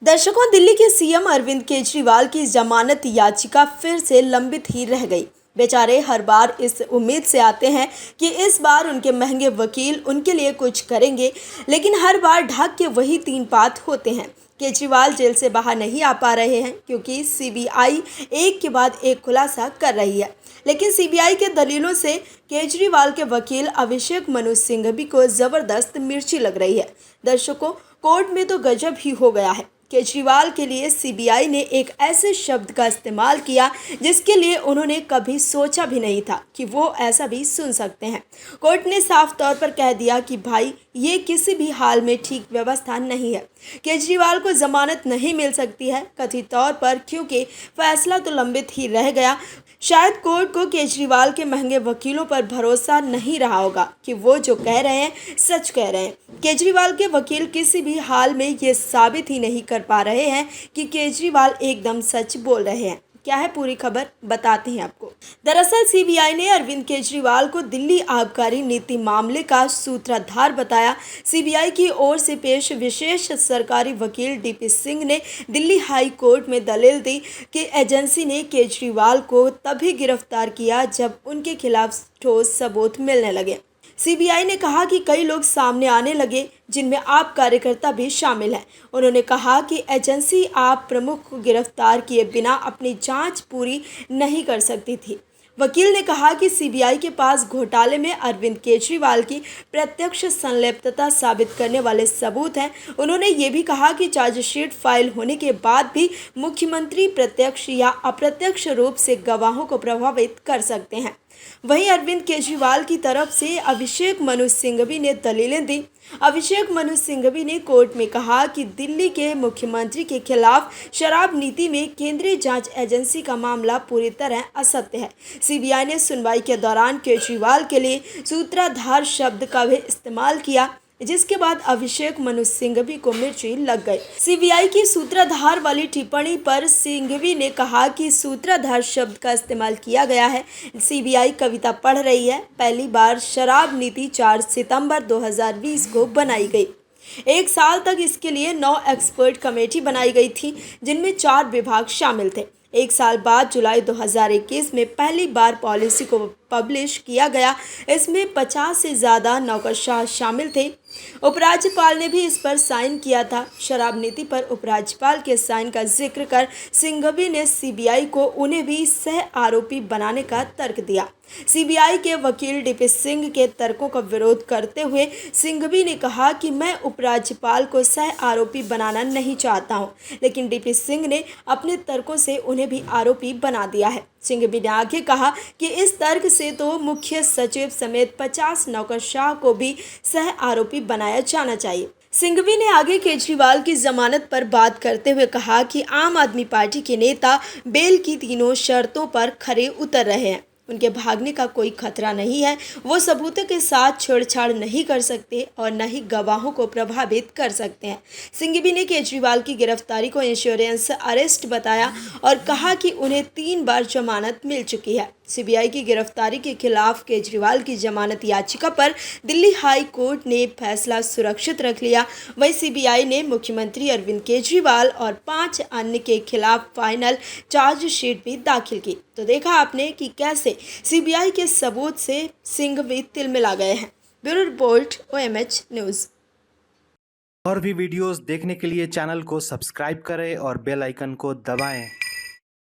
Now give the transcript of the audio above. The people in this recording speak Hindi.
दर्शकों, दिल्ली के सीएम अरविंद केजरीवाल की जमानत याचिका फिर से लंबित ही रह गई। बेचारे हर बार इस उम्मीद से आते हैं कि इस बार उनके महंगे वकील उनके लिए कुछ करेंगे, लेकिन हर बार ढाक के वही तीन बात होते हैं। केजरीवाल जेल से बाहर नहीं आ पा रहे हैं क्योंकि सीबीआई एक के बाद एक खुलासा कर रही है, लेकिन सीबीआई के दलीलों से केजरीवाल के वकील अभिषेक मनु सिंघवी को जबरदस्त मिर्ची लग रही है। दर्शकों, कोर्ट में तो गजब ही हो गया है। केजरीवाल के लिए सीबीआई ने एक ऐसे शब्द का इस्तेमाल किया जिसके लिए उन्होंने कभी सोचा भी नहीं था कि वो ऐसा भी सुन सकते हैं। कोर्ट ने साफ तौर पर कह दिया कि भाई, ये किसी भी हाल में ठीक व्यवस्था नहीं है। केजरीवाल को जमानत नहीं मिल सकती है, कथित तौर पर, क्योंकि फैसला तो लंबित ही रह गया। शायद कोर्ट को केजरीवाल के महंगे वकीलों पर भरोसा नहीं रहा होगा कि वो जो कह रहे हैं सच कह रहे हैं। केजरीवाल के वकील किसी भी हाल में ये साबित ही नहीं कर पा रहे हैं कि केजरीवाल एकदम सच बोल रहे हैं। क्या है पूरी खबर, बताते हैं आपको। दरअसल सीबीआई ने अरविंद केजरीवाल को दिल्ली आबकारी नीति मामले का सूत्रधार बताया। सीबीआई की ओर से पेश विशेष सरकारी वकील डीपी सिंह ने दिल्ली हाई कोर्ट में दलील दी कि एजेंसी ने केजरीवाल को तभी गिरफ्तार किया जब उनके खिलाफ ठोस सबूत मिलने लगे। सीबीआई ने कहा कि कई लोग सामने आने लगे जिनमें आप कार्यकर्ता भी शामिल हैं। उन्होंने कहा कि एजेंसी आप प्रमुख को गिरफ्तार किए बिना अपनी जांच पूरी नहीं कर सकती थी। वकील ने कहा कि सीबीआई के पास घोटाले में अरविंद केजरीवाल की प्रत्यक्ष संलिप्तता साबित करने वाले सबूत हैं। उन्होंने ये भी कहा कि चार्जशीट फाइल होने के बाद भी मुख्यमंत्री प्रत्यक्ष या अप्रत्यक्ष रूप से गवाहों को प्रभावित कर सकते हैं। वहीं अरविंद केजरीवाल की तरफ से अभिषेक मनु सिंघवी ने दलीलें दी। अभिषेक मनु सिंघवी ने कोर्ट में कहा कि दिल्ली के मुख्यमंत्री के खिलाफ शराब नीति में केंद्रीय जांच एजेंसी का मामला पूरी तरह असत्य है। सीबीआई ने सुनवाई के दौरान केजरीवाल के लिए सूत्रधार शब्द का भी इस्तेमाल किया, जिसके बाद अभिषेक मनु सिंघवी को मिर्ची लग गई। सीबीआई की सूत्रधार वाली टिप्पणी पर सिंघवी ने कहा कि सूत्रधार शब्द का इस्तेमाल किया गया है। सीबीआई कविता पढ़ रही है। पहली बार शराब नीति 4 सितंबर 2020 को बनाई गई। एक साल तक इसके लिए 9 एक्सपर्ट कमेटी बनाई गई थी, जिनमें 4 विभाग शामिल थे। एक साल बाद जुलाई 2021 में पहली बार पॉलिसी को पब्लिश किया गया। इसमें 50 से ज़्यादा नौकरशाह शामिल थे। उपराज्यपाल ने भी इस पर साइन किया था। शराब नीति पर उपराज्यपाल के साइन का जिक्र कर सिंघवी ने सीबीआई को उन्हें भी सह आरोपी बनाने का तर्क दिया। सीबीआई के वकील डीपी सिंह के तर्कों का विरोध करते हुए सिंघवी ने कहा कि मैं उपराज्यपाल को सह आरोपी बनाना नहीं चाहता हूं, लेकिन डीपी सिंह ने अपने तर्कों से उन्हें भी आरोपी बना दिया है। सिंघवी ने आगे कहा कि इस तर्क से तो मुख्य सचिव समेत 50 नौकरशाह को भी सह आरोपी बनाया जाना चाहिए। सिंघवी ने आगे केजरीवाल की जमानत पर बात करते हुए कहा कि आम आदमी पार्टी के नेता बेल की तीनों शर्तों पर खरे उतर रहे हैं। उनके भागने का कोई खतरा नहीं है। वो सबूतों के साथ छेड़छाड़ नहीं कर सकते और न ही गवाहों को प्रभावित कर सकते हैं। सिंघवी ने केजरीवाल की गिरफ्तारी को इंश्योरेंस अरेस्ट बताया और कहा कि उन्हें 3 बार जमानत मिल चुकी है। सीबीआई की गिरफ्तारी के खिलाफ केजरीवाल की जमानत याचिका पर दिल्ली हाई कोर्ट ने फैसला सुरक्षित रख लिया। वहीं सीबीआई ने मुख्यमंत्री अरविंद केजरीवाल और 5 अन्य के खिलाफ फाइनल चार्जशीट भी दाखिल की। तो देखा आपने कि कैसे सीबीआई के सबूत से सिंघवी तिलमिला गए हैं। Bureau report, OMH news. और भी वीडियोस देखने के लिए चैनल को सब्सक्राइब करें और बेल आइकन को दबाएं।